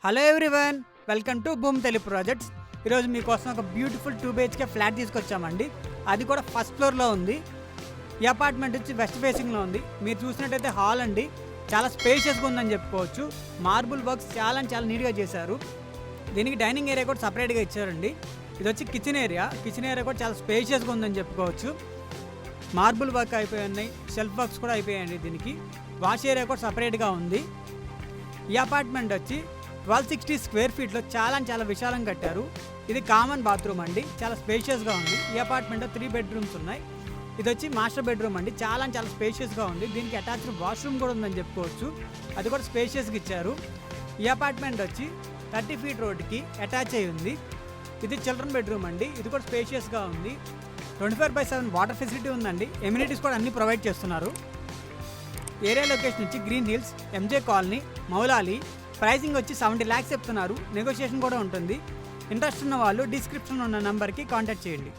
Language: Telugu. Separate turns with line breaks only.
Hello everyone, welcome to boom Telugu projects. ఈరోజు మీకోసం ఒక బ్యూటిఫుల్ 2 BHK ఫ్లాట్ తీసుకొచ్చామండి. అది కూడా ఫస్ట్ ఫ్లోర్లో ఉంది. ఈ అపార్ట్మెంట్ వచ్చి వెస్ట్ ఫేసింగ్లో ఉంది. మీరు చూసినట్టయితే హాల్ అండి, చాలా స్పేషియస్గా ఉందని చెప్పుకోవచ్చు. మార్బుల్ వర్క్స్ చాలా నీట్గా చేశారు. దీనికి డైనింగ్ ఏరియా కూడా సపరేట్గా ఇచ్చారండి. ఇది వచ్చి కిచెన్ ఏరియా కూడా చాలా స్పేషియస్గా ఉందని చెప్పుకోవచ్చు. మార్బుల్ వర్క్ అయిపోయాయి, షెల్ఫ్ వర్క్స్ కూడా అయిపోయాయండి. దీనికి వాష్ ఏరియా కూడా సపరేట్గా ఉంది. ఈ అపార్ట్మెంట్ వచ్చి 1260 స్క్వేర్ ఫీట్లో చాలా విశాలంగా కట్టారు. ఇది కామన్ బాత్రూమ్ అండి, చాలా స్పేషియస్గా ఉంది. ఈ అపార్ట్మెంట్లో 3 బెడ్రూమ్స్ ఉన్నాయి. ఇది వచ్చి మాస్టర్ బెడ్రూమ్ అండి, చాలా స్పేషియస్గా ఉంది. దీనికి అటాచ్డ్ వాష్రూమ్ కూడా ఉందని చెప్పుకోవచ్చు. అది కూడా స్పేషియస్గా ఇచ్చారు. ఈ అపార్ట్మెంట్ వచ్చి 30 ఫీట్ రోడ్కి అటాచ్ అయి ఉంది. ఇది చిల్డ్రన్ బెడ్రూమ్ అండి, ఇది కూడా స్పేషియస్గా ఉంది. 24/7 వాటర్ ఫెసిలిటీ ఉందండి. ఎమ్యూనిటీస్ కూడా అన్ని ప్రొవైడ్ చేస్తున్నారు. ఏరియా లొకేషన్ వచ్చి green hills, M J colony, Moulali. Pricing వచ్చి 70 lakhs చెప్తున్నారు. నెగోషియేషన్ కూడా ఉంటుంది. ఇంట్రెస్ట్ ఉన్న వాళ్ళు డిస్క్రిప్షన్లో ఉన్న నెంబర్కి కాంటాక్ట్ చేయండి.